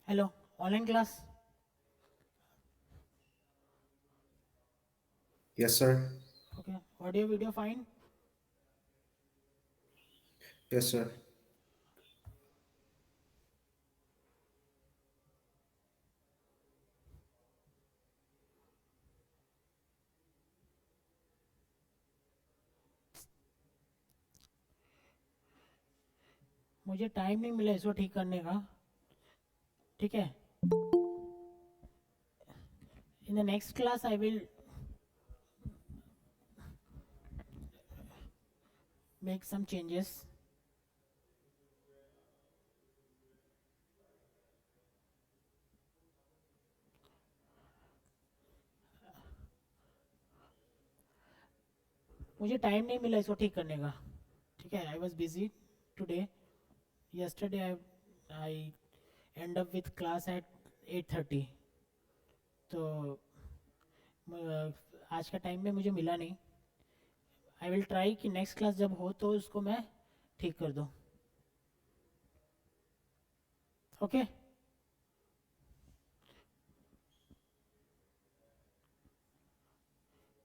Hello, online class. Yes, sir. Okay, audio, video fine. Yes, sir. मुझे time नहीं मिला इसको ठीक करने का. ठीक है. In the next class I will make some changes. मुझे टाइम नहीं मिला इसको ठीक करने का. ठीक है. I was busy today. yesterday I end up with class at 8:30. तो आज का टाइम में मुझे मिला नहीं. आई विल ट्राई कि नेक्स्ट क्लास जब हो तो उसको मैं ठीक कर दूँ. ओके.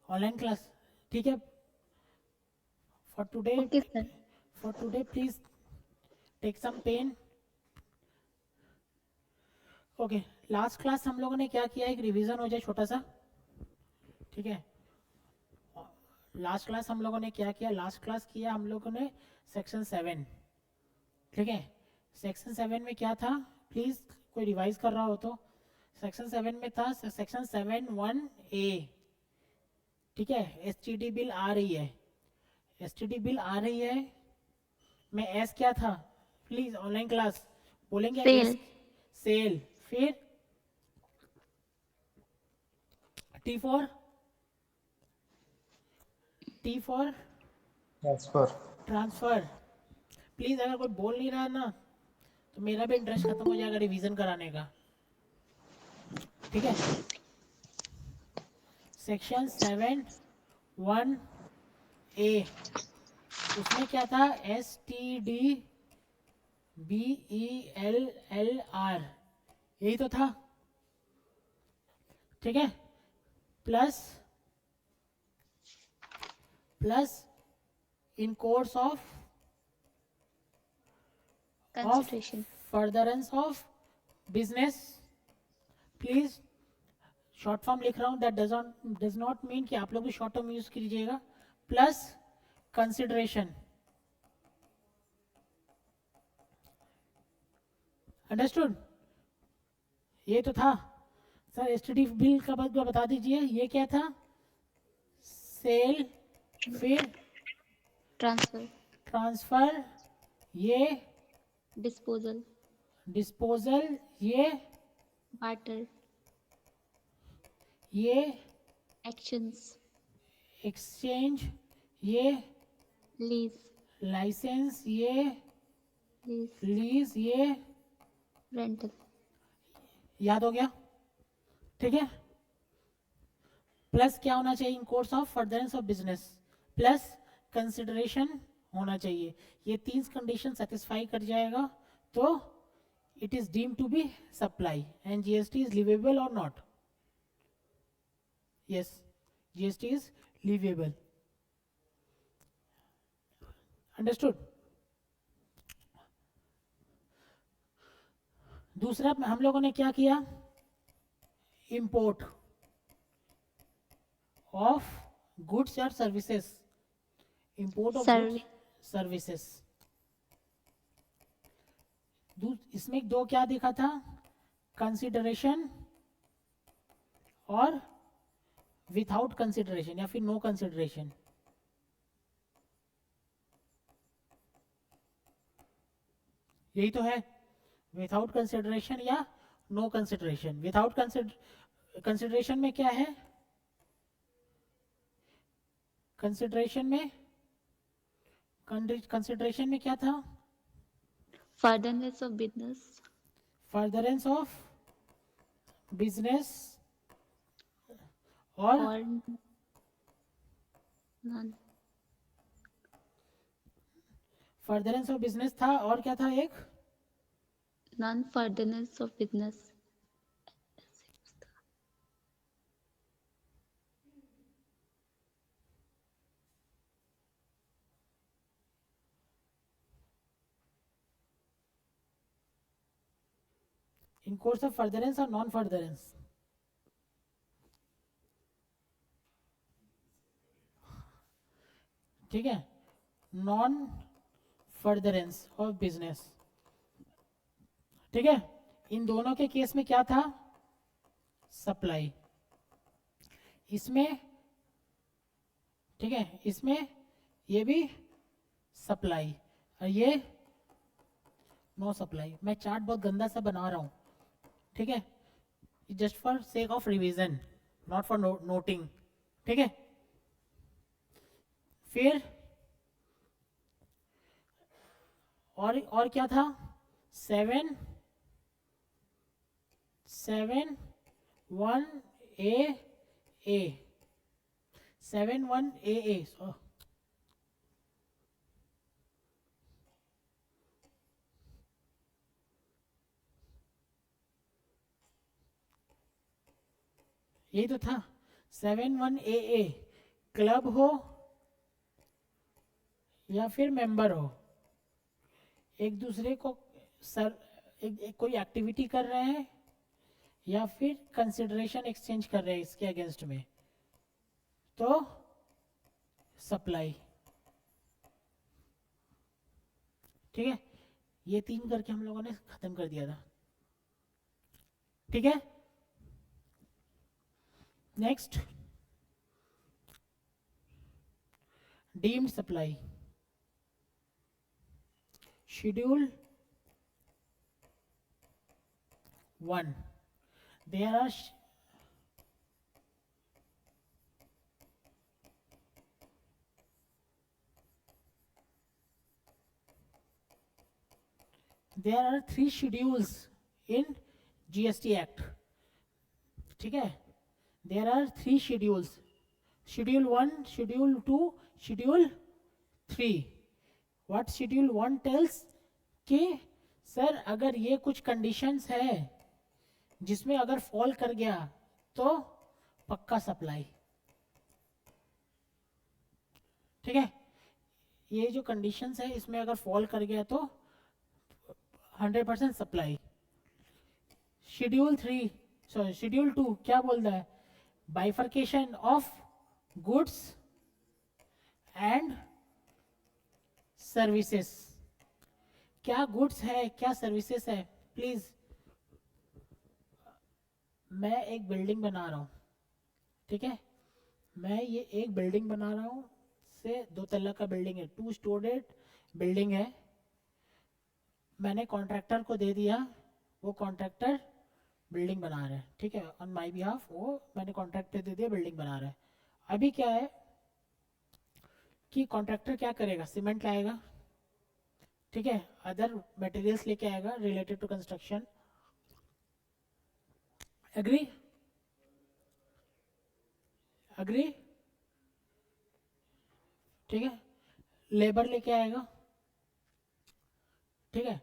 Online class. ठीक है. For today. Okay sir. For today, please take some pen. Okay. Last class हम लोगों ने क्या किया, एक रिवीजन हो जाए छोटा सा. ठीक है. लास्ट क्लास हम लोगों ने क्या किया, लास्ट क्लास किया हम लोगों ने सेक्शन 7. ठीक है. सेक्शन 7 में क्या था, प्लीज कोई रिवाइज कर रहा हो तो. सेक्शन 7 में था सेक्शन 7(1)(a). ठीक है. एसटीडी बिल आ रही है. एसटीडी बिल आ रही है. मैं एस क्या था, प्लीज ऑनलाइन क्लास बोलेंगे एस. सेल। सेल. फिर T4. T4 transfer. Transfer. Please अगर कोई बोल नहीं रहा है ना तो मेरा भी इंटरेस्ट खत्म हो जाएगा रिवीजन कराने का. ठीक है. Section 7(1)(a). उसमें क्या था, STD BELLR, यही तो था. ठीक है. Plus plus in course of consideration. Furtherance of business. Please short form लिख रहा हूँ, दैट डज नॉट मीन कि आप लोग भी शॉर्ट फॉर्म यूज कीजिएगा. Plus consideration. अंडरस्टूड. ये तो था सर. एसटीडी बिल का बता दीजिए, ये क्या था, सेल. फिर ट्रांसफर। ट्रांसफर. ये डिस्पोजल। डिस्पोजल. ये बार्टर। ये एक्शंस। एक्सचेंज. ये लीज। लाइसेंस. ये लीज। लीज. ये रेंटल। याद हो गया. ठीक है. प्लस क्या होना चाहिए, in course of furtherance of business. Plus consideration होना चाहिए. ये तीन कंडीशन सेटिस्फाई कर जाएगा तो it is deem to be supply and GST is leviable और not. Yes, GST is leviable. Understood. दूसरा हम लोगों ने क्या किया, इंपोर्ट ऑफ गुड्स और services. Import of goods service. Services. इसमें दो क्या दिखा था, कंसिडरेशन और विथआउट कंसिडरेशन या फिर नो कंसिडरेशन. यही तो है. विथआउट कंसिडरेशन या नो कंसिडरेशन. विथआउट कंसिडरेशन में क्या है, कंसिडरेशन में कंसिडरेशन में क्या था, furtherance of business. Furtherance of business और और नॉन। फर्दरेंस ऑफ बिजनेस था. और क्या था एक, non furtherance of business. In course of furtherance और नॉन फर्दरेंस? ठीक है, नॉन फर्दरेंस ऑफ बिजनेस। ठीक है, इन दोनों के केस में क्या था? सप्लाई। इसमें, ठीक है, इसमें ये भी सप्लाई और ये नो सप्लाई। मैं चार्ट बहुत गंदा सा बना रहा हूँ, ठीक है, just for sake of revision, not for noting. ठीक है, फिर और क्या था? 7 1 A 7 1 A यही तो था। 7 1 A क्लब हो या फिर मेंबर हो, एक दूसरे को एक कोई एक्टिविटी कर रहे हैं या फिर कंसिडरेशन एक्सचेंज कर रहे हैं इसके अगेंस्ट में, तो सप्लाई। ठीक है, ये 3 करके हम लोगों ने खत्म कर दिया था। ठीक है, next deemed supply. Schedule 1, there are there are 3 schedules in GST Act. ठीक है, there are 3 schedules, schedule 1, schedule 2, schedule 3. what schedule 1 tells कि सर अगर ये कुछ कंडीशंस है जिसमें अगर फॉल कर गया तो पक्का सप्लाई। ठीक है, ये जो कंडीशंस है इसमें अगर फॉल कर गया तो 100% सप्लाई। शेड्यूल 3 सॉरी शेड्यूल 2 क्या बोलता है? Bifurcation of goods and services. क्या गुड्स है, क्या सर्विसेज है? प्लीज, मैं एक बिल्डिंग बना रहा हूँ, ठीक है, मैं ये एक बिल्डिंग बना रहा हूँ, से 2 तल्ला का बिल्डिंग है, 2 स्टोरेड बिल्डिंग है। मैंने कॉन्ट्रैक्टर को दे दिया, वो कॉन्ट्रैक्टर बिल्डिंग बना रहा है। ठीक है, ऑन माय बिहाफ वो मैंने कॉन्ट्रैक्ट पे दे दिया, बिल्डिंग बना रहा है। अभी क्या है कि कॉन्ट्रैक्टर क्या करेगा? सीमेंट लाएगा, ठीक है, अदर मटेरियल्स लेके आएगा related to construction. Agree? Agree? ठीक है, लेबर लेके आएगा। ठीक है,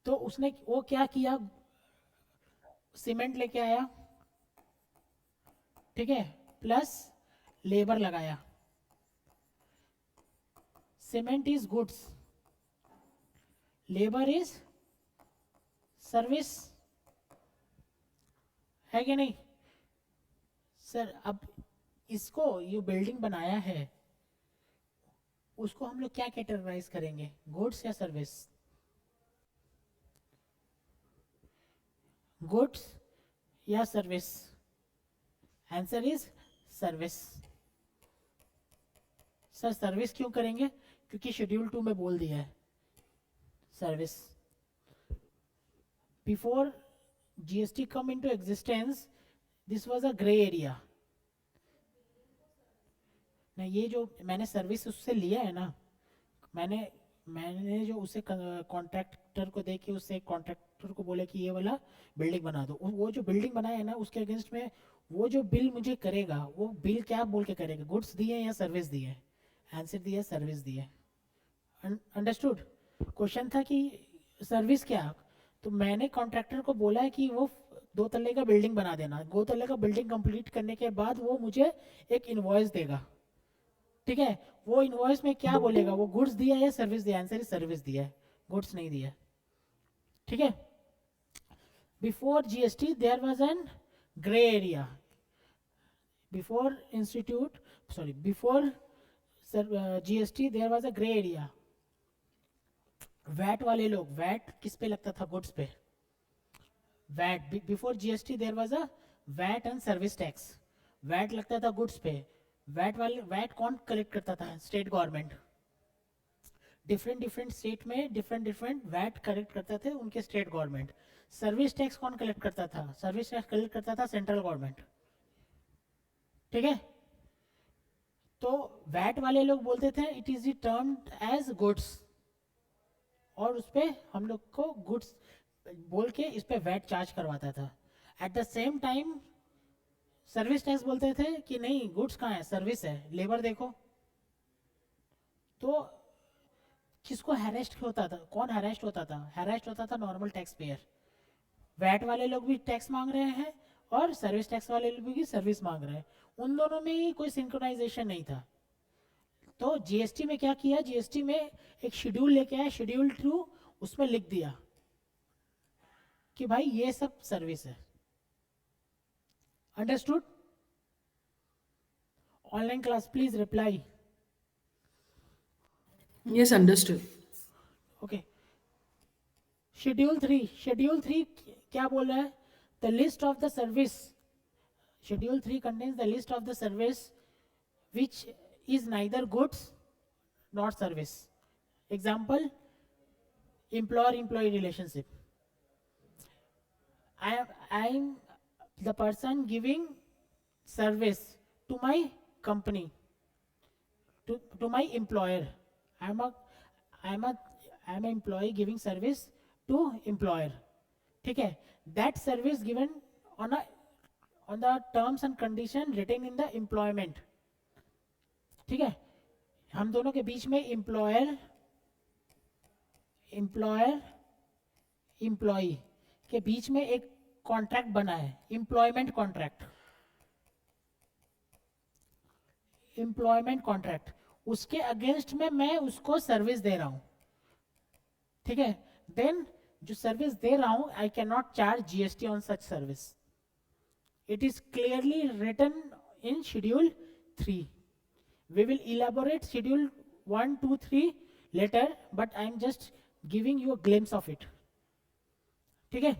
तो उसने वो क्या किया? सीमेंट लेके आया, ठीक है, प्लस लेबर लगाया। Cement is goods, labour is service, है कि नहीं? सर अब इसको ये बिल्डिंग बनाया है, उसको हम लोग क्या कैटेगराइज करेंगे, गुड्स या सर्विस? गुड्स या service? Answer is service. Sir service क्यों करेंगे? क्योंकि शेड्यूल 2 में बोल दिया है service. Before GST come into existence, this was a gray area। ना ये जो मैंने सर्विस उससे लिया है ना, मैंने जो उसे कॉन्ट्रैक्टर को दे के उससे कॉन्ट्रैक्टर को बोले कि ये वाला बिल्डिंग बना दो, वो जो बिल्डिंग बनाया है ना उसके अगेंस्ट में वो जो बिल मुझे करेगा, वो बिल क्या बोल के करेगा? गुड्स दिए या सर्विस दिए? आंसर दिया सर्विस दिए। अंडरस्टूड? क्वेश्चन था कि सर्विस क्या, तो मैंने कॉन्ट्रैक्टर को बोला है कि वो 2 तल्ले का बिल्डिंग बना देना। 2 तल्ले का बिल्डिंग कंप्लीट करने के बाद वो मुझे एक इनवॉइस देगा, ठीक है। वो इनवॉइस में क्या बोलेगा, वो गुड्स दिया है या सर्विस दिया है? आंसर इज सर्विस दिया है, गुड्स नहीं दिया है, ठीक है। Before GST there was an grey area, before institute sorry before GST there was a grey area. VAT वाले लोग, वैट किस पे लगता था? गुड्स पे। VAT before GST there was a VAT and service tax, VAT लगता था goods पे। वैट कौन कलेक्ट करता था? State government. डिफरेंट स्टेट में डिफरेंट वैट कलेक्ट करते थे उनके स्टेट गवर्नमेंट। सर्विस टैक्स कौन कलेक्ट करता था? सर्विस टैक्स कलेक्ट करता था सेंट्रल गवर्नमेंट, ठीक है। तो वैट वाले लोग बोलते थे it is termed as goods, और उस पर हम लोग को गुड्स बोल के इस पे वैट चार्ज करवाता था। At the same time service tax बोलते थे कि नहीं, गुड्स कहाँ है, सर्विस है, लेबर देखो। तो किसको हैरेस्ट होता था? कौन हैरेस्ट होता था? हैरेस्ट होता था नॉर्मल टैक्स पेयर। वैट वाले लोग भी टैक्स मांग रहे हैं और सर्विस टैक्स वाले लोग भी सर्विस मांग रहे हैं, उन दोनों में ही कोई सिंक्रोनाइजेशन नहीं था। तो जीएसटी में क्या किया? जीएसटी में एक शेड्यूल लेके आया, शेड्यूल 2, उसमें लिख दिया कि भाई ये सब सर्विस है। Understood? Online class please reply. Yes, understood. Okay, schedule 3 क्या बोल रहा है? The list of the service, schedule 3 contains the list of the service which is neither goods not service. Example, employer employee relationship. I am the person giving service to my company, to my employer. I am an employee giving service to employer, ठीक है। that service given on the terms and condition written in the employment, ठीक है। हम दोनों के बीच में employer employ के बीच में एक कॉन्ट्रैक्ट बना है, एम्प्लॉयमेंट कॉन्ट्रैक्ट, उसके अगेंस्ट में मैं उसको सर्विस दे रहा हूं, ठीक है। देन जो सर्विस दे रहा हूं, I can not charge GST on such service. It is clearly written in schedule 3। we will elaborate schedule 1 2 3 later, but I am just giving you a glimpse of it, ठीक है।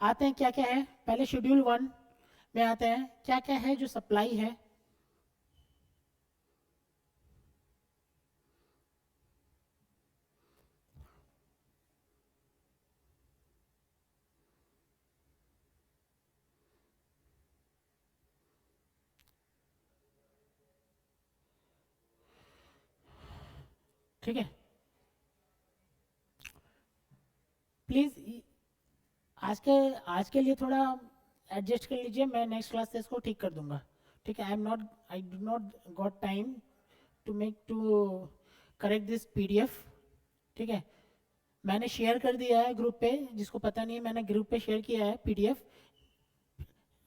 आते हैं क्या क्या है, पहले शेड्यूल 1 में आते हैं क्या क्या है जो सप्लाई है। ठीक है, प्लीज आज के लिए थोड़ा एडजस्ट कर लीजिए, मैं नेक्स्ट क्लास से इसको ठीक कर दूंगा, ठीक है। I do not got time to correct this PDF, ठीक है। मैंने शेयर कर दिया है ग्रुप पे, जिसको पता नहीं है मैंने ग्रुप पे शेयर किया है पीडीएफ।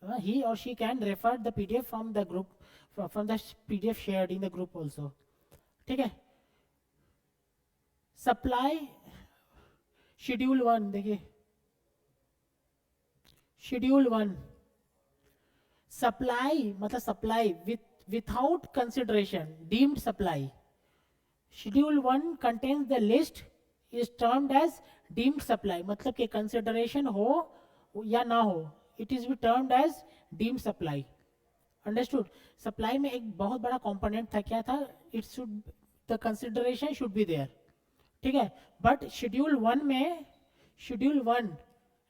ही और she can refer the PDF from the group, from the PDF shared in the group also, ठीक है। सप्लाई शेड्यूल 1 देखिए, शेड्यूल 1 सप्लाई मतलब supply without consideration, deemed supply. Schedule 1 contains the list is termed as deemed supply, मतलब कि consideration हो या ना हो, it is be termed as deemed supply. Understood? Supply में एक बहुत बड़ा कंपोनेंट था, क्या था? It should, the consideration should be there, ठीक है। बट शेड्यूल 1 में, schedule 1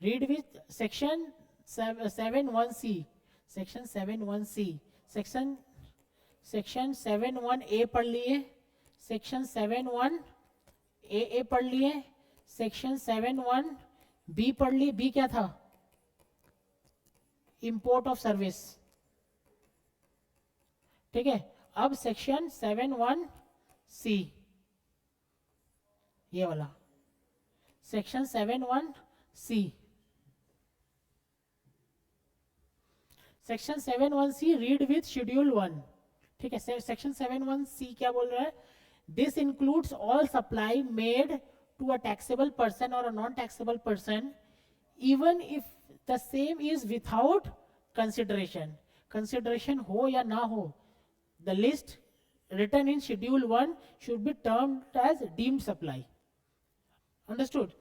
read with section 7(1)(c), section 7(1)(c), section 7(1)(a) पढ़ लिए, सेक्शन 7(1)(a) पढ़ लिए, सेक्शन 7(1)(b) पढ़ लिए। बी क्या था? इंपोर्ट ऑफ सर्विस, ठीक है। अब सेक्शन 7(1)(c), ये वाला section 7(1)(c, section 7(1)(c read with schedule 1. ठीक है, सेक्शन 7(1)(c क्या बोल रहा है? This includes all supply made to a taxable person और a non taxable person even if the same is without consideration. Consideration हो या ना हो, the list written in schedule 1 should be termed as deemed supply. Understood?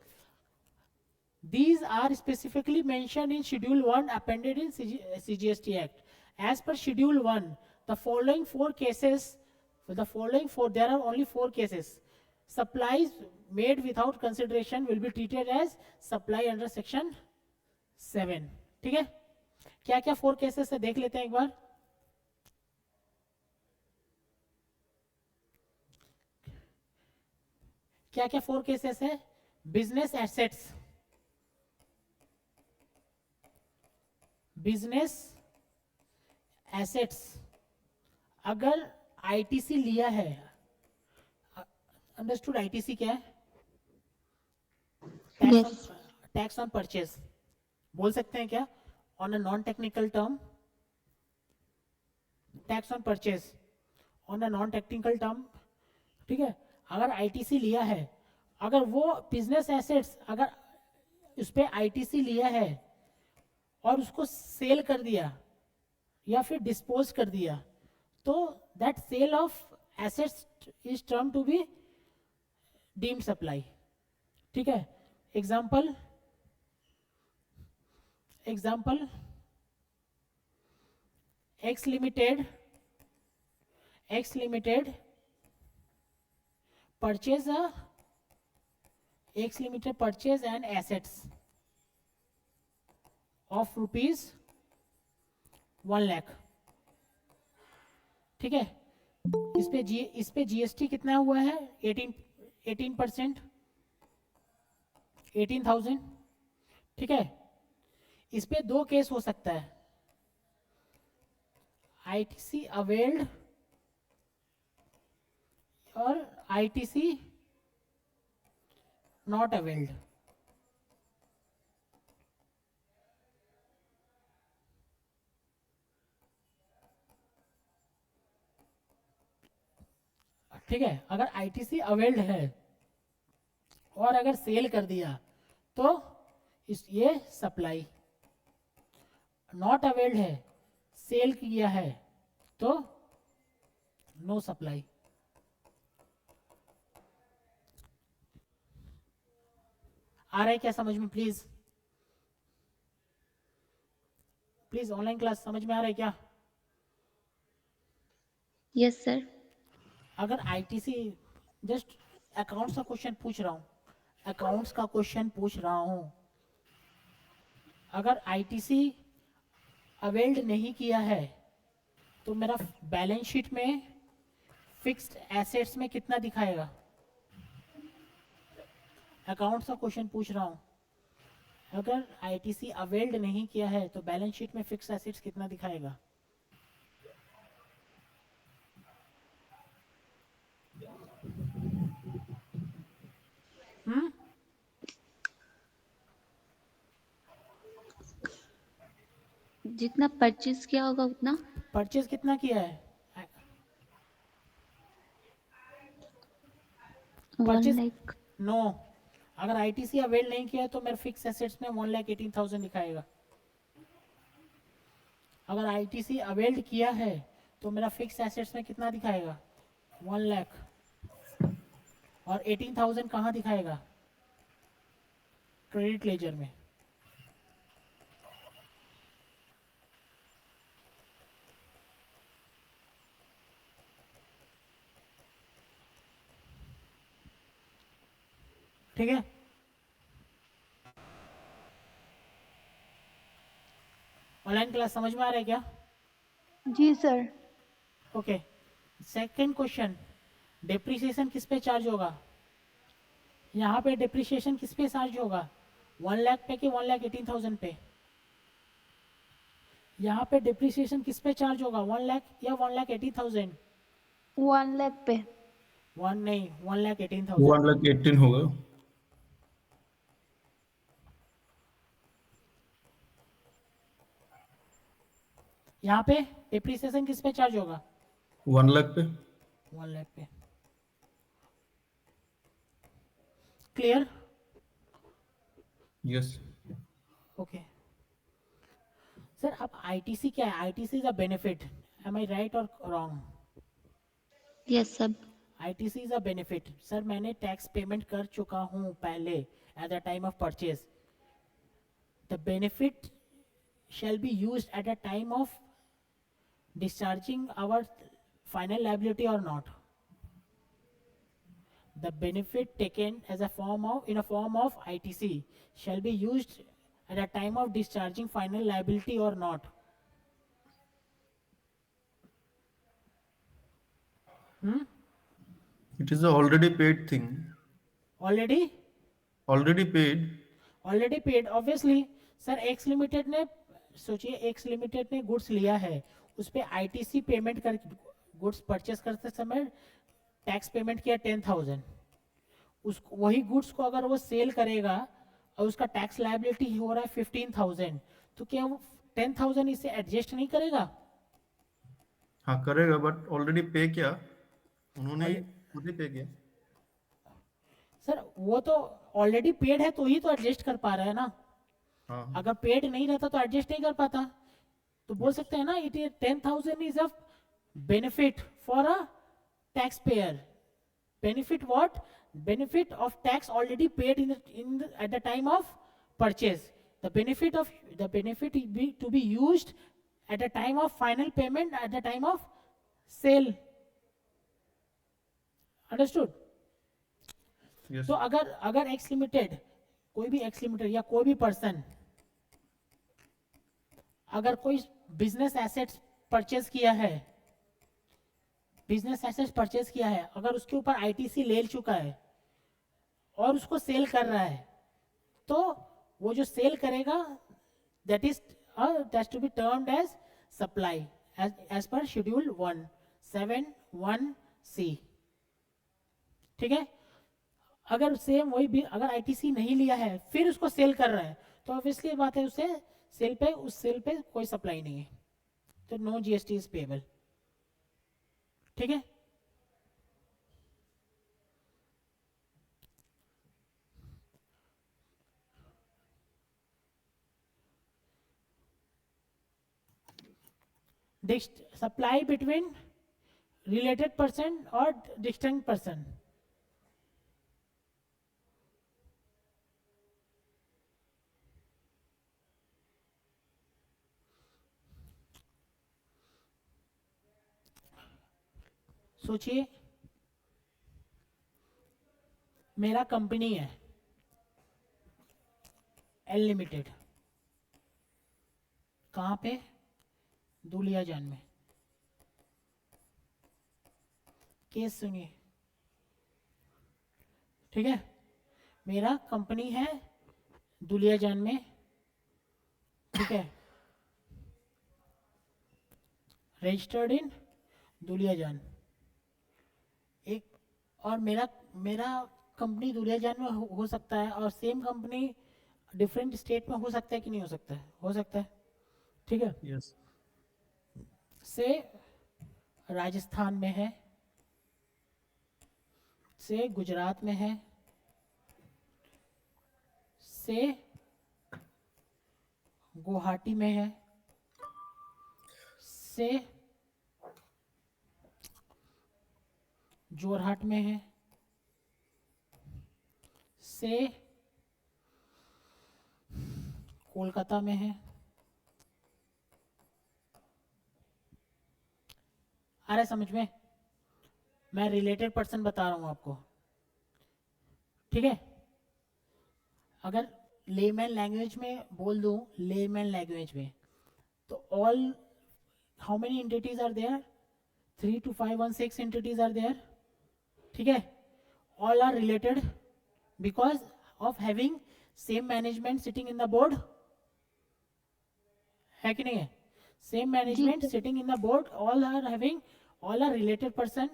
These are specifically mentioned in schedule 1 appended in CGST Act. As per schedule 1, the following four cases, there are only 4 cases. Supplies made without consideration will be treated as supply under section 7. ठीक है, क्या क्या 4 cases है देख लेते हैं एक बार. क्या क्या 4 केसेस है? बिजनेस एसेट्स, बिजनेस एसेट्स अगर आईटीसी लिया है. अंडरस्टूड? आईटीसी क्या है? Yes. टैक्स ऑन परचेज बोल सकते हैं क्या? On a non technical term, tax on purchase on a non technical term. ठीक है, अगर आईटीसी लिया है, अगर वो बिजनेस एसेट्स अगर उस पर आईटीसी लिया है और उसको सेल कर दिया या फिर डिस्पोज कर दिया, तो that sale of assets is term to be deemed supply. ठीक है, example X limited purchase and assets of rupees 1 lakh. ठीक है, इस पे जीएसटी कितना हुआ है? 18%, 18,000. ठीक है, इस पे 2 केस हो सकता है, आईटीसी अवेल्ड और आईटीसी नॉट अवेल्ड. ठीक है, अगर आईटीसी अवेल्ड है और अगर सेल कर दिया तो ये सप्लाई. नॉट अवेल्ड है, सेल किया है तो नो सप्लाई. आ रहा है क्या समझ में? प्लीज ऑनलाइन क्लास समझ में आ रहा है क्या? Yes, sir. अगर आईटीसी, जस्ट अकाउंट्स का क्वेश्चन पूछ रहा हूं, अगर आईटीसी अवेल्ड नहीं किया है तो मेरा बैलेंस शीट में फिक्स्ड एसेट्स में कितना दिखाएगा? अकाउंट्स का क्वेश्चन पूछ रहा हूं, अगर आईटीसी अवेल्ड नहीं किया है तो बैलेंस शीट में फिक्स्ड एसेट्स कितना दिखाएगा? जितना परचेज किया होगा उतना. परचेज कितना किया है? 1 Purchase- lakh. नो, अगर आईटीसी अवेल नहीं किया है तो मेरे फिक्स एसेट्स में 1,18,000 दिखाएगा. अगर आईटीसी अवेल्ड किया है तो मेरा फिक्स एसेट्स में कितना दिखाएगा? 1 लाख. और 18,000 कहाँ दिखाएगा? क्रेडिट लेजर में. ठीक है, ऑनलाइन क्लास समझ में आ रहा है क्या? जी sir. Okay, second question, depreciation किस पे चार्ज होगा? यहाँ पे डिप्रिसिएशन किस पे चार्ज होगा? 1 लाख पे कि 1,18,000 पे? यहाँ पे डिप्रिसिएशन किस पे चार्ज होगा? 1 लाख या 1,18,000? 1 लाख पे. 1 नहीं, 1,18,000. 1,18,000 होगा. यहाँ पे डिप्रिसिएशन किस पे चार्ज होगा? 1 लाख पे। 1 लाख पे। क्लियर? यस। ओके सर, अब आईटीसी क्या है? ITC is a benefit, am I right और wrong? Yes sir. ITC is a benefit. Sir मैंने टैक्स पेमेंट कर चुका हूँ पहले at the time of purchase, the benefit shall be used at a time of discharging our final liability or not? The benefit taken as a form of in a form of ITC shall be used at a time of discharging final liability or not? It is a already paid thing. Already? Already paid. Already paid obviously. Sir x limited ने, सोचिए x limited ने goods लिया है, उस पर ITC payment कर, goods purchase करते समय टैक्स पेमेंट किया 10,000, उस वही गुड्स को अगर वो सेल करेगा और उसका टैक्स लायबिलिटी हो रहा है 15,000, तो क्या वो 10,000 इसे एडजस्ट नहीं करेगा? हाँ करेगा, बट ऑलरेडी पे किया उन्होंने ही, खुद ही पे किया। सर वो तो ऑलरेडी पेड है तो ही तो एडजस्ट कर पा रहा है ना, हाँ अगर पेड नहीं रहता तो एडजस्ट नहीं कर पाता। तो बोल सकते हैं ना it is 10,000 is a benefit for a tax payer. Benefit what? Benefit of tax already paid in at the time of purchase. The benefit to be used at the time of final payment at the time of sale. Understood? Yes. तो अगर x limited, कोई भी x limited या कोई भी person अगर कोई business assets purchase किया है, बिजनेस एसेट्स परचेज किया है, अगर उसके ऊपर आईटीसी ले चुका है और उसको सेल कर रहा है, तो वो जो सेल करेगा that is that to be termed as supply as per schedule 171C। ठीक है? अगर सेम वही भी अगर आईटीसी नहीं लिया है फिर उसको सेल कर रहा है, तो ऑब्वियसली बात है उस सेल पे कोई सप्लाई नहीं है, तो नो जीएसटी इज पेबल। ठीक है? सप्लाई बिटवीन रिलेटेड पर्सन और डिस्टिंक्ट पर्सन। सोचिए मेरा कंपनी है एल लिमिटेड, कहाँ पे? दुलियाजान में। केस सुनिए, ठीक है? मेरा कंपनी है दुलियाजान में, ठीक है, रजिस्टर्ड इन दुलियाजान। एक और मेरा मेरा कंपनी दुलियाजान में हो सकता है और सेम कंपनी डिफरेंट स्टेट में हो सकता है कि नहीं हो सकता है? हो सकता है। ठीक है? यस। से राजस्थान में है, से गुजरात में है, से गुवाहाटी में है, से जोरहाट में है, से कोलकाता में है। आ रहा है समझ में? मैं रिलेटेड पर्सन बता रहा हूं आपको, ठीक है? अगर लेमैन लैंग्वेज में बोल दूं, लेमैन लैंग्वेज में, तो all how many entities are there? 3 to 5 1 6 entities are there. ठीक है? All are related because of having same management sitting in the board, है कि नहीं है? Same management sir. Sitting in the board, all are having, all are related person.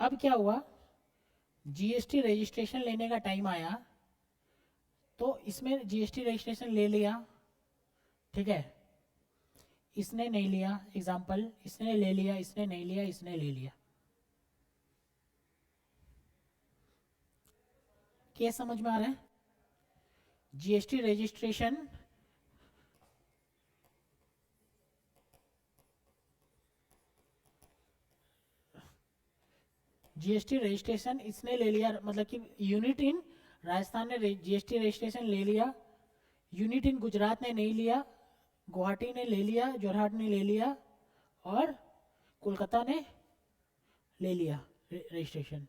अब क्या हुआ? GST registration लेने का टाइम आया तो इसमें जीएसटी रजिस्ट्रेशन ले लिया, ठीक है, इसने नहीं लिया, एग्जाम्पल इसने ले लिया, इसने नहीं लिया, इसने ले लिया। केस समझ में आ रहा है? जीएसटी रजिस्ट्रेशन इसने ले लिया, मतलब कि यूनिट इन राजस्थान ने जीएसटी रजिस्ट्रेशन ले लिया, यूनिट इन गुजरात ने नहीं लिया, गुवाहाटी ने ले लिया, जोरहाट ने ले लिया और कोलकाता ने ले लिया रजिस्ट्रेशन।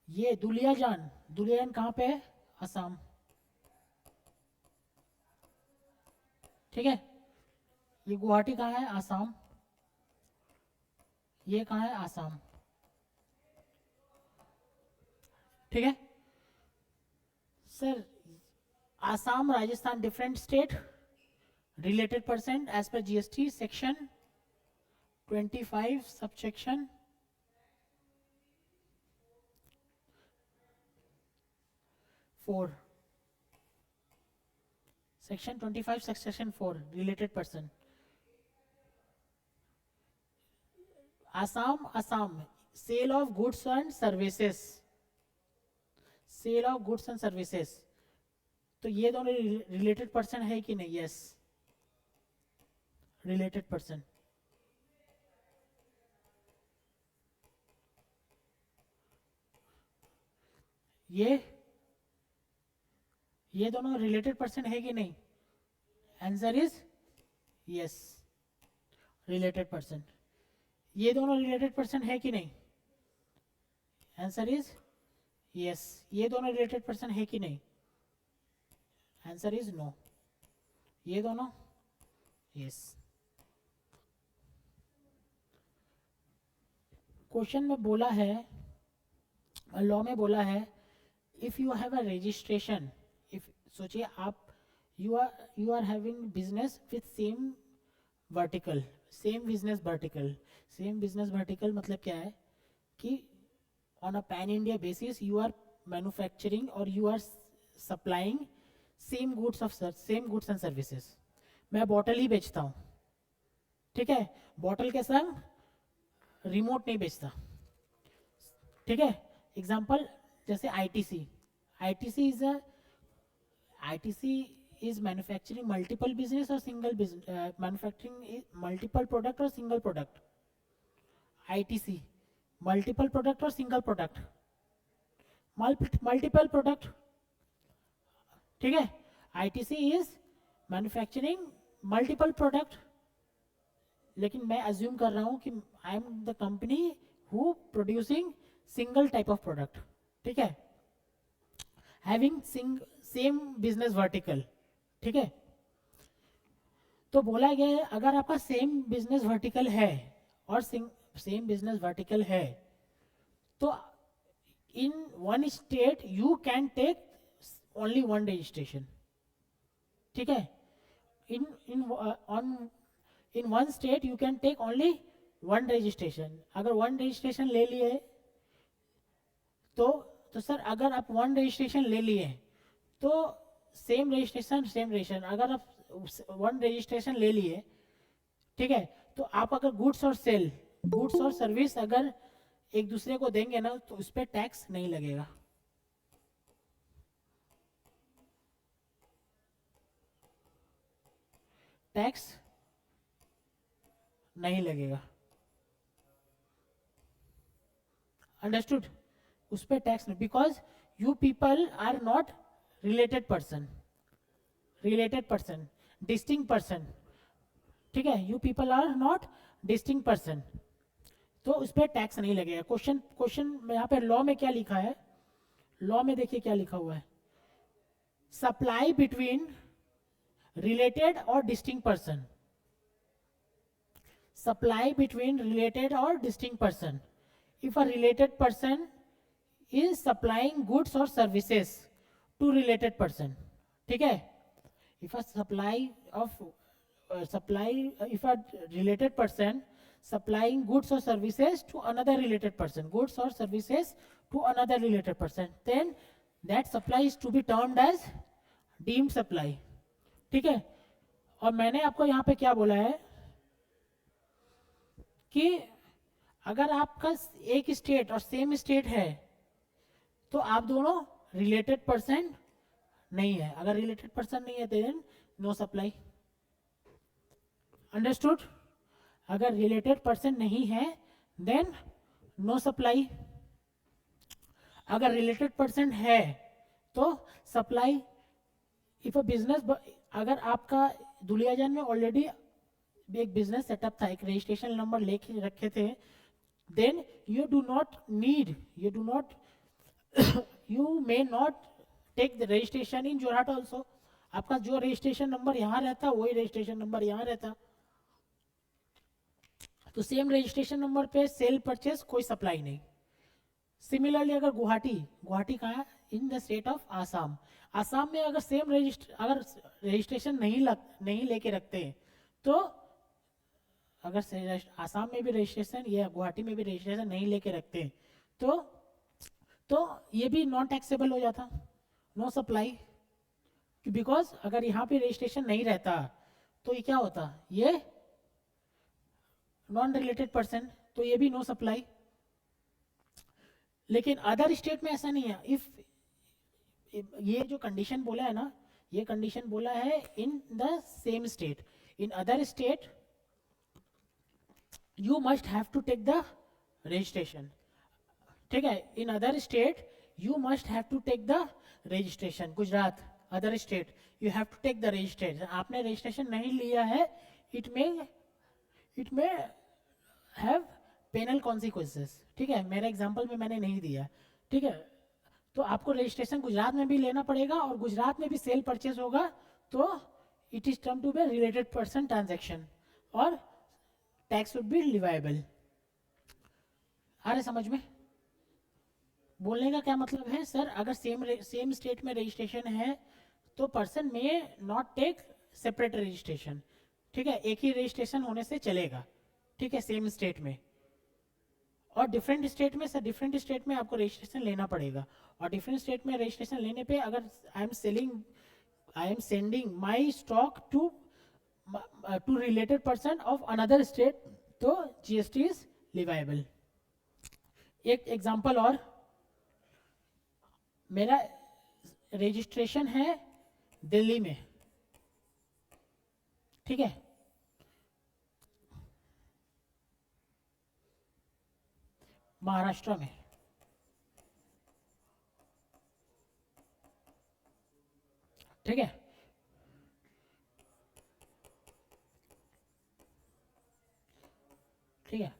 ये दुलियाजान कहाँ पे है? असम, ठीक है। ये गुवाहाटी कहाँ है? असम। ये कहाँ है? असम, ठीक है sir. Assam, Rajasthan different state, related percent as per GST section 25 subsection 4, section 25 section 4 related person. Assam sale of goods and services, तो ये दोनों रिलेटेड पर्सन है कि नहीं? Yes, related person. ये दोनों रिलेटेड पर्सन है कि नहीं? Answer is yes, related person. ये दोनों रिलेटेड पर्सन है कि नहीं? Answer is yes. ये दोनों रिलेटेड पर्सन है कि नहीं? Answer is no. ये दोनों यस। क्वेश्चन में बोला है, लॉ में बोला है, if you have a registration, if सोचिए आप you are having business with same vertical, same business vertical मतलब क्या है कि on a pan India basis you are manufacturing और you are supplying same goods and services. मैं bottle ही बेचता हूँ, ठीक है, बॉटल के संग रिमोट नहीं बेचता, ठीक है। एग्जाम्पल जैसे ITC is manufacturing multiple business और single business, manufacturing multiple product और single product. ITC multiple product और सिंगल प्रोडक्ट, मल्टीपल प्रोडक्ट, ठीक है। ITC is manufacturing multiple product, लेकिन मैं अज्यूम कर रहा हूं कि I am the company who producing single type of product, ठीक है, हैविंग सेम बिजनेस वर्टिकल, ठीक है। तो बोला गया है अगर आपका सेम बिजनेस वर्टिकल है और सेम बिजनेस वर्टिकल है तो in one state you can take only one registration, ठीक है। In one state you can take only one registration. अगर वन रजिस्ट्रेशन ले लिए तो सर अगर आप वन रजिस्ट्रेशन ले लिए तो सेम रजिस्ट्रेशन, अगर आप वन रजिस्ट्रेशन ले लिए, ठीक है, तो आप अगर गुड्स और सर्विस अगर एक दूसरे को देंगे ना तो उस पर टैक्स नहीं लगेगा, टैक्स नहीं लगेगा, अंडरस्टूड? उस पर टैक्स नहीं, because you people are not related person, distinct person, ठीक है, you people are not distinct person, तो उस पर टैक्स नहीं लगेगा। क्वेश्चन यहाँ पे लॉ में क्या लिखा है? लॉ में देखिए क्या लिखा हुआ है, सप्लाई बिटवीन रिलेटेड और distinct person, supply between related और distinct person. If a related person is supplying goods or services to related person, ठीक है। if a related person supplying goods or services to another related person, goods or services to another related person, then that supply is to be termed as deemed supply. ठीक है, और मैंने आपको यहाँ पे क्या बोला है कि अगर आपका एक स्टेट और सेम स्टेट है तो आप दोनों रिलेटेड पर्सन नहीं है. अगर रिलेटेड पर्सन नहीं है देन नो सप्लाई. अंडरस्टूड? अगर रिलेटेड पर्सन नहीं है देन नो सप्लाई. अगर रिलेटेड पर्सन है तो सप्लाई. इफ अ बिजनेस, अगर आपका दुलियाजान में ऑलरेडी एक बिजनेस सेटअप था, एक रजिस्ट्रेशन नंबर लेके रखे थे, then you do not you may not take the registration in Jorhat also. आपका जो रजिस्ट्रेशन नंबर यहाँ रहता वही रजिस्ट्रेशन नंबर यहाँ रहता. तो सेम रजिस्ट्रेशन नंबर पे सेल परचेस कोई सप्लाई नहीं. सिमिलरली अगर गुवाहाटी कहाँ है? In the state of Assam. Assam में अगर सेम अगर रजिस्ट्रेशन नहीं लेके रखते तो अगर आसाम में भी रजिस्ट्रेशन या गुवाहाटी में भी रजिस्ट्रेशन नहीं लेके रखते तो ये भी नॉन टैक्सेबल हो जाता, नो सप्लाई. बिकॉज अगर यहाँ पे रजिस्ट्रेशन नहीं रहता तो ये क्या होता, ये नॉन रिलेटेड पर्सन, तो ये भी नो सप्लाई. लेकिन अदर स्टेट में ऐसा नहीं है. इफ ये जो कंडीशन बोला है ना, ये कंडीशन बोला है in the same state. In other state you must have to take the registration. ठीक है, in other state you must have to take the registration. Gujarat, other state you have to take the registration. आपने registration नहीं लिया है, it may have penal consequences. ठीक है, मेरे example में मैंने नहीं दिया. ठीक है, तो आपको रजिस्ट्रेशन गुजरात में भी लेना पड़ेगा और गुजरात में भी सेल परचेज होगा तो it is term to be related person transaction और टैक्स वुड बी लिवाइबल. आ रहे समझ में? बोलने का क्या मतलब है, सर अगर सेम स्टेट में रजिस्ट्रेशन है तो पर्सन में नॉट टेक सेपरेट रजिस्ट्रेशन. ठीक है, एक ही रजिस्ट्रेशन होने से चलेगा. ठीक है, सेम स्टेट में. और डिफरेंट स्टेट में, सर डिफरेंट स्टेट में आपको रजिस्ट्रेशन लेना पड़ेगा. और डिफरेंट स्टेट में रजिस्ट्रेशन लेने पे अगर I am sending my stock to related person of another state तो जीएसटी इज लिवाइबल. एक एग्जांपल और, मेरा रजिस्ट्रेशन है दिल्ली में. ठीक है, महाराष्ट्र में. ठीक है, ठीक है.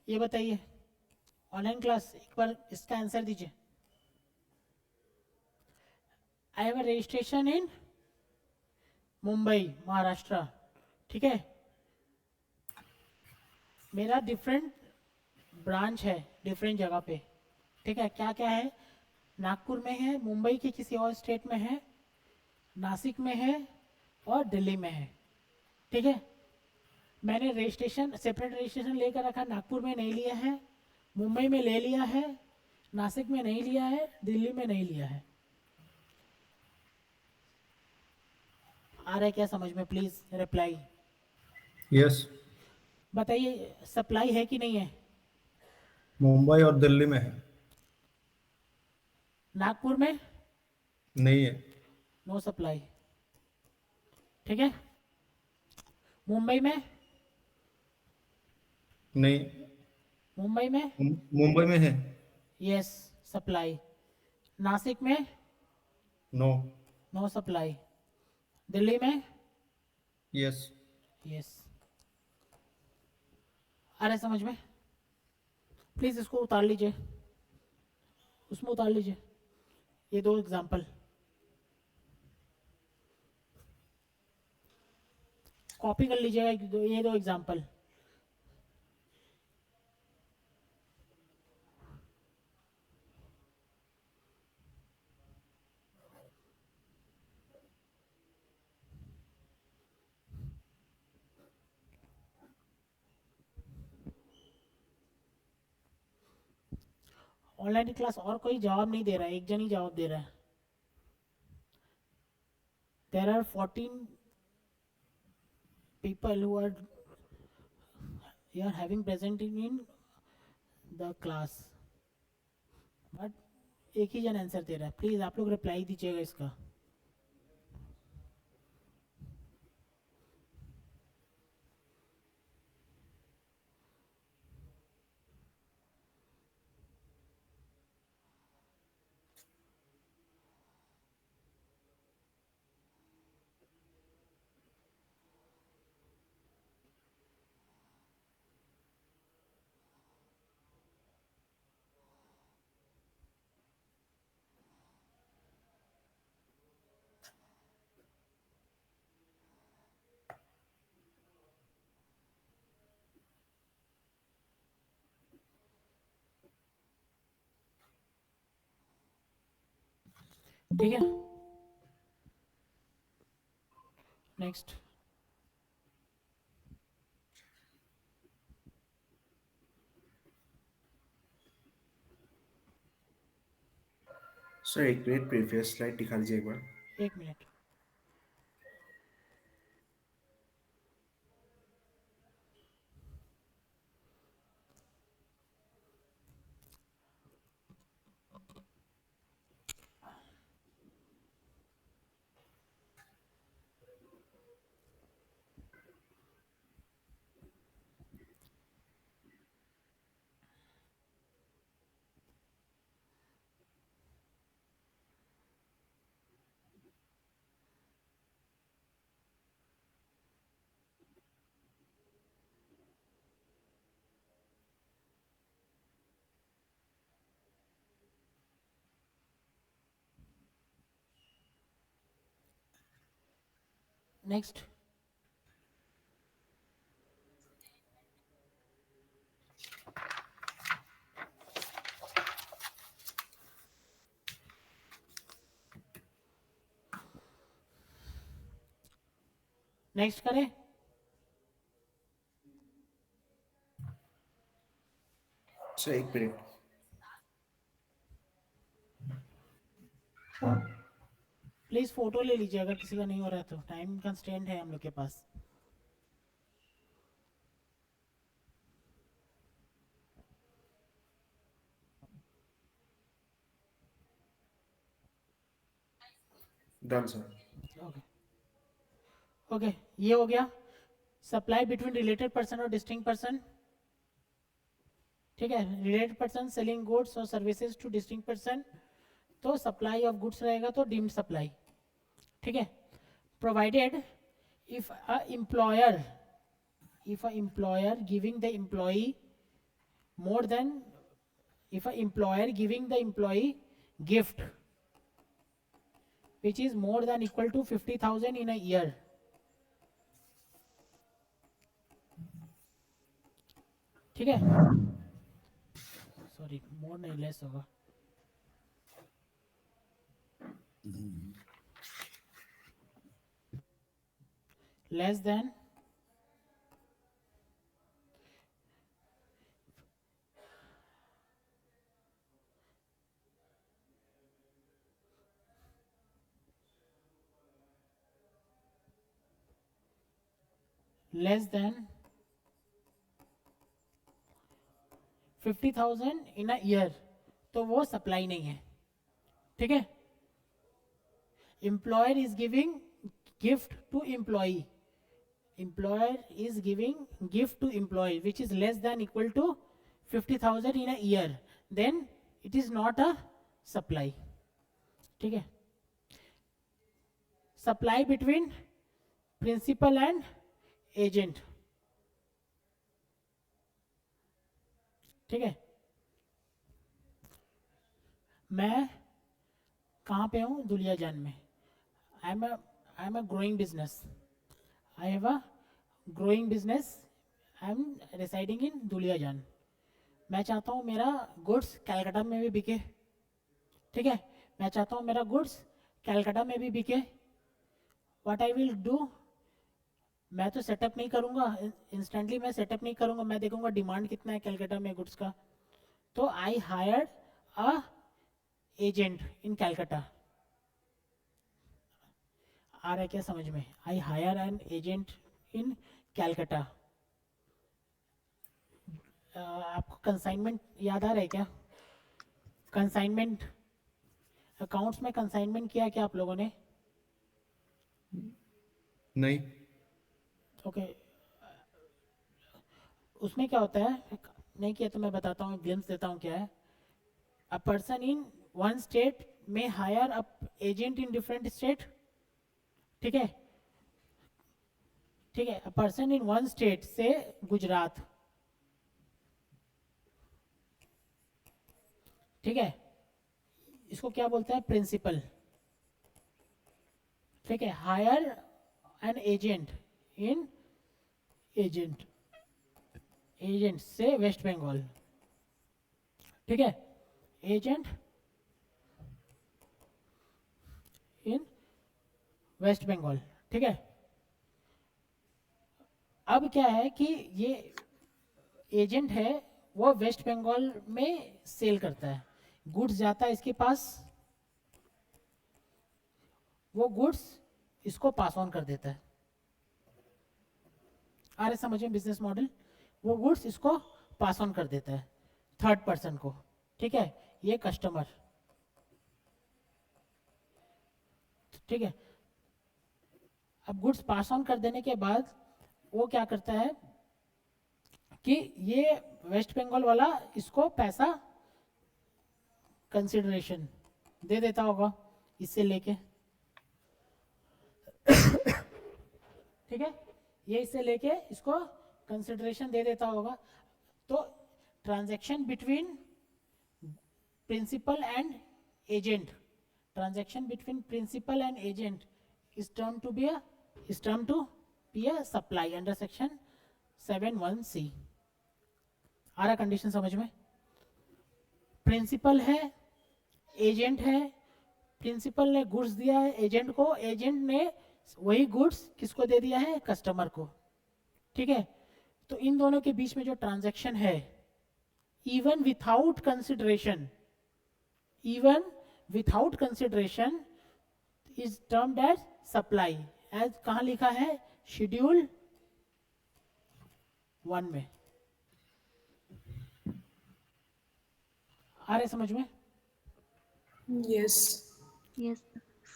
ये बताइए, ऑनलाइन क्लास एक बार इसका आंसर दीजिए. I have a registration in Mumbai, Maharashtra. ठीक है, मेरा डिफरेंट ब्रांच है डिफरेंट जगह पे. ठीक है, क्या क्या है, नागपुर में है, मुंबई के किसी और स्टेट में है, नासिक में है और दिल्ली में है. ठीक है, मैंने रजिस्ट्रेशन सेपरेट रजिस्ट्रेशन लेकर रखा, नागपुर में नहीं लिया है, मुंबई में ले लिया है, नासिक में नहीं लिया है, दिल्ली में नहीं लिया है। आ रहा है क्या समझ में? प्लीज रिप्लाई यस, बताइए, सप्लाई है कि नहीं है? मुंबई और दिल्ली में है। नागपुर में नहीं है। नो सप्लाई, ठीक है। मुंबई में, नहीं, मुंबई में मुंबई में है। यस सप्लाई, नासिक में नो। नो सप्लाई, दिल्ली में यस। यस। आ रहा है समझ में? प्लीज इसको उतार लीजिए, उसमें उतार लीजिए ये दो एग्जाम्पल, कॉपी कर लीजिएगा ये दो एग्जाम्पल। ऑनलाइन क्लास और कोई जवाब नहीं दे रहा है, एक जन ही जवाब दे रहा है। There are 14 people who are you are having present in the class, but एक ही जन आंसर दे रहा है। प्लीज आप लोग रिप्लाई दीजिएगा इसका। ठीक है, नेक्स्ट। सर एक मिनट, प्रीवियस स्लाइड दिखा लीजिए एक बार। एक मिनट, नेक्स्ट। नेक्स्ट करें? सर एक मिनट। प्लीज फोटो ले लीजिए अगर किसी का नहीं हो रहा है तो, टाइम कंस्ट्रेंट है हम लोग के पास। Done sir. ओके ओके, ये हो गया सप्लाई बिटवीन रिलेटेड पर्सन और डिस्टिंक्ट पर्सन। ठीक है, रिलेटेड पर्सन सेलिंग गुड्स और सर्विसेज टू डिस्टिंक्ट पर्सन, तो सप्लाई ऑफ गुड्स रहेगा तो डीम्ड सप्लाई। ठीक है, provided if a employer giving the employee more than, if a employer giving the employee gift which is more than equal to 50,000 in a year, ठीक है, sorry मोर नहीं less होगा, less than less than 50,000 in a year, तो वो supply नहीं है, ठीक है। Employer is giving gift to employee, employer is giving gift to employee which is less than equal to 50,000 in a year, then it is not a supply, ठीक है। supply between principal and agent, ठीक है। मैं कहाँ पे हूँ? दुलियाजान में। I am a growing business, I have a growing business. I am residing in Duliajan. मैं चाहता हूँ मेरा गुड्स कैलकाटा में भी बिके, ठीक है। मैं चाहता हूँ मेरा गुड्स कैलकाटा में भी बिके। व्हाट आई विल डू, मैं तो सेटअप नहीं करूँगा इंस्टेंटली, मैं सेटअप नहीं करूँगा, मैं देखूँगा डिमांड कितना है कैलकाटा में गुड्स का। तो I hired a agent in Calcutta. आ रहा है क्या समझ में? I hire an agent in Calcutta. आपको कंसाइनमेंट याद आ रहा है क्या? कंसाइनमेंट, अकाउंट्स में कंसाइनमेंट किया क्या आप लोगों ने? नहीं। ओके उसमें क्या होता है, नहीं किया तो मैं बताता हूँ, ग्लिम्स देता हूँ क्या है। A person in one state में hire a agent in different state, ठीक है, ठीक है। A person in one state से गुजरात, ठीक है, इसको क्या बोलते हैं? प्रिंसिपल, ठीक है। Hire an agent in agent से वेस्ट बंगाल, ठीक है, एजेंट इन वेस्ट बंगाल, ठीक है। अब क्या है कि ये एजेंट है वो वेस्ट बंगाल में सेल करता है, गुड्स जाता है इसके पास, वो गुड्स इसको पास ऑन कर देता है। आ रहे समझ में बिजनेस मॉडल? वो गुड्स इसको पास ऑन कर देता है थर्ड पर्सन को, ठीक है, ये कस्टमर, ठीक है। अब गुड्स पास ऑन कर देने के बाद वो क्या करता है कि ये वेस्ट बंगाल वाला इसको पैसा कंसिडरेशन दे देता होगा इससे लेके, ठीक है, ये इससे लेके इसको कंसिडरेशन दे देता होगा। तो transaction between principal and agent, transaction between principal and agent is termed to be a supply under section 7(1)(c). आ रहा कंडीशन समझ में? प्रिंसिपल है, एजेंट है, प्रिंसिपल ने गुड्स दिया है एजेंट को, एजेंट ने वही गुड्स किसको दे दिया है? कस्टमर को, ठीक है। तो इन दोनों के बीच में जो ट्रांजैक्शन है, even without consideration is termed as supply, as कहाँ लिखा है? शेड्यूल 1 में। आ रहे समझ में? यस यस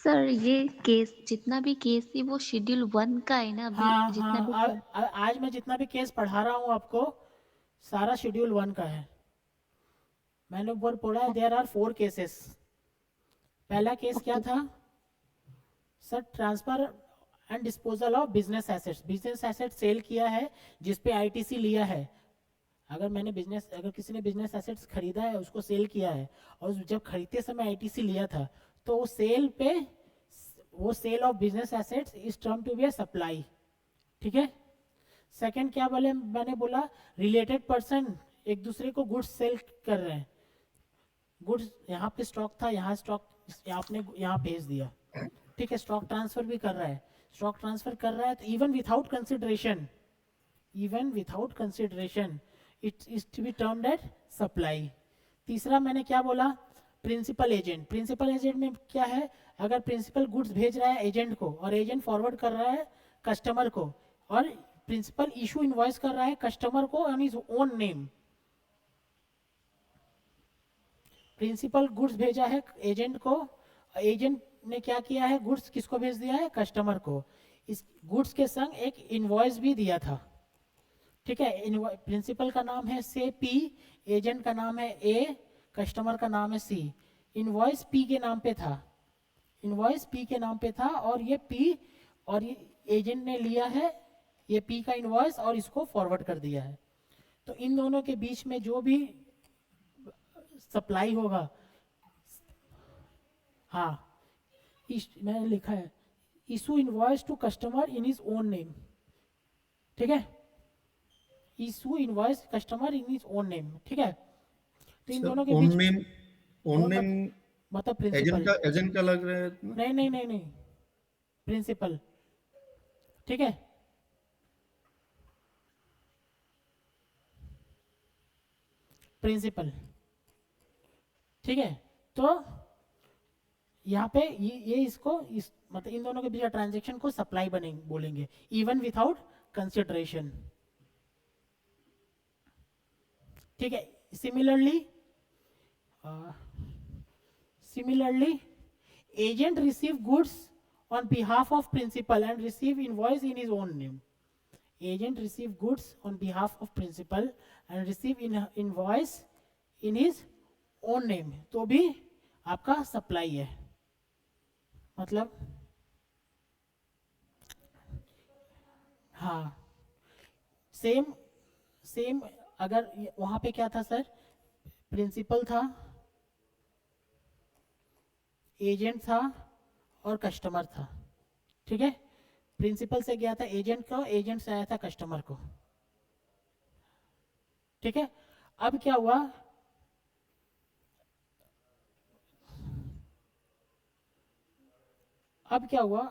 सर, ये केस जितना भी केस है वो शेड्यूल 1 का है ना अभी? हाँ जितना भी हाँ, आज मैं जितना भी केस पढ़ा रहा हूँ आपको सारा शेड्यूल 1 का है। मैंने ऊपर पढ़ा है देयर आर 4 केसेस। पहला केस क्या था sir? Transfer and disposal of business assets. Business asset sale किया है जिस पे आईटीसी लिया है। अगर किसी ने बिजनेस एसेट्स खरीदा है, उसको सेल किया है, और जब खरीदते समय आईटीसी लिया था, तो वो sale of business assets is term to be a supply, ठीक है। सेकंड क्या बोले? मैंने बोला रिलेटेड पर्सन एक दूसरे को गुड्स सेल कर रहे हैं। गुड्स यहाँ पे स्टॉक था, यहाँ स्टॉक आपने यहाँ भेज दिया, ठीक है। स्टॉक ट्रांसफर भी कर रहा है, तो even without consideration it is to be termed as supply. तीसरा मैंने क्या बोला? प्रिंसिपल एजेंट में क्या है? अगर प्रिंसिपल गुड्स भेज रहा है एजेंट को और एजेंट फॉरवर्ड कर रहा है कस्टमर को, और प्रिंसिपल इशू इनवॉइस कर रहा है कस्टमर को on his own name. Principal goods भेजा है एजेंट को, एजेंट ने क्या किया है, गुड्स किसको भेज दिया है, कस्टमर को। इस गुड्स के संग एक इनवॉइस भी दिया था, ठीक है। प्रिंसिपल का नाम है से पी, एजेंट का नाम है ए, कस्टमर का नाम है सी। इनवॉइस पी के नाम पे था, इनवॉइस पी के नाम पे था, और ये पी और ये एजेंट ने लिया है ये पी का इनवॉइस और इसको फॉरवर्ड कर दिया है। तो इन दोनों के बीच में जो भी सप्लाई होगा, हाँ मैंने लिखा है issue invoice to customer in his own name, ठीक है, issue invoice customer in his own name, ठीक है। तो इन दोनों के ओन बीच नेम, ओन नेम मतलब प्रिंसिपल, एजेंट का लग रहा है ना? नहीं नहीं नहीं नहीं, प्रिंसिपल, ठीक है। प्रिंसिपल, ठीक है। तो यहाँ पे ये इसको इस मतलब इन दोनों के बीच ट्रांजैक्शन को सप्लाई बनेंगे बोलेंगे, इवन विथआउट कंसिडरेशन, ठीक है। Similarly, agent receive goods on behalf of principal and receive invoice in his own name. Agent receive goods on behalf of principal and receive invoice in his own name. तो भी आपका supply है, मतलब हाँ same अगर वहां पे क्या था सर, प्रिंसिपल था, एजेंट था और कस्टमर था, ठीक है। प्रिंसिपल से गया था एजेंट को, एजेंट से आया था कस्टमर को, ठीक है। अब क्या हुआ,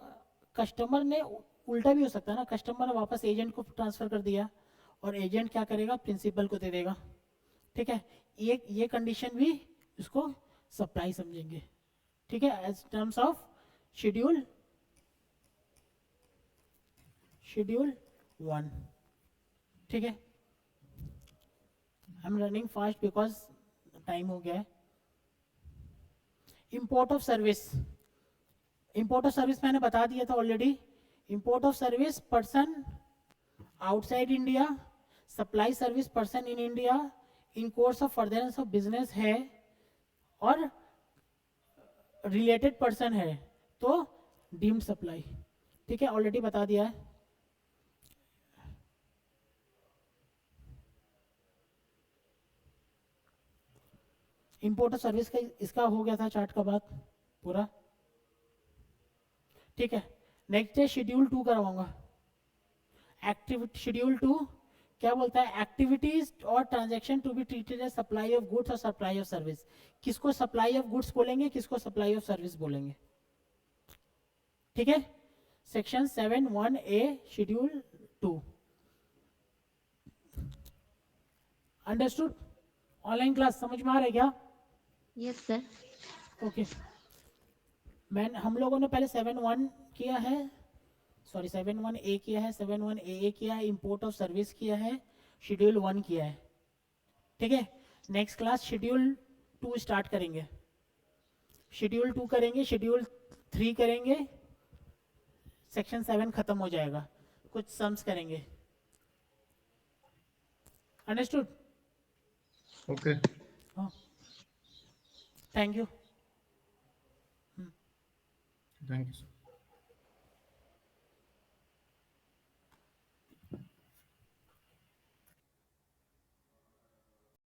कस्टमर ने उल्टा भी हो सकता है ना, कस्टमर ने वापस एजेंट को ट्रांसफर कर दिया और एजेंट क्या करेगा, प्रिंसिपल को दे देगा, ठीक है। ये कंडीशन भी इसको सप्लाई समझेंगे, ठीक है, एज टर्म्स ऑफ शेड्यूल 1, ठीक है। I am running fast because time हो गया है। Import of service, import of service मैंने बता दिया था already. Import of service person outside India, supply service person in India in course of furtherance of business है और रिलेटेड पर्सन है तो डीम्ड सप्लाई, ठीक है, ऑलरेडी बता दिया है। इंपोर्ट ऑफ सर्विस का इसका हो गया था चार्ट का बात पूरा, ठीक है। नेक्स्ट है शेड्यूल 2 करवाऊंगा। एक्टिविटी शेड्यूल 2 क्या बोलता है, एक्टिविटीज और transaction to be treated as supply of goods और सप्लाई ऑफ सर्विस। किसको सप्लाई ऑफ गुड्स बोलेंगे, किसको सप्लाई ऑफ सर्विस बोलेंगे, ठीक है। Section 7(1)(a) schedule 2 understood. Online class समझ में आ रहा है क्या? Yes sir. ओके हम लोगों ने पहले 7(1) किया है, सॉरी 7(1)(a) किया है, 7(1)(a) किया है, इंपोर्ट ऑफ सर्विस किया है, शेड्यूल 1 किया है, ठीक है। नेक्स्ट क्लास शेड्यूल 2 स्टार्ट करेंगे, शेड्यूल 2 करेंगे, शेड्यूल 3 करेंगे, सेक्शन 7 खत्म हो जाएगा, कुछ सम्स करेंगे, understood. Okay, thank you. Thank you.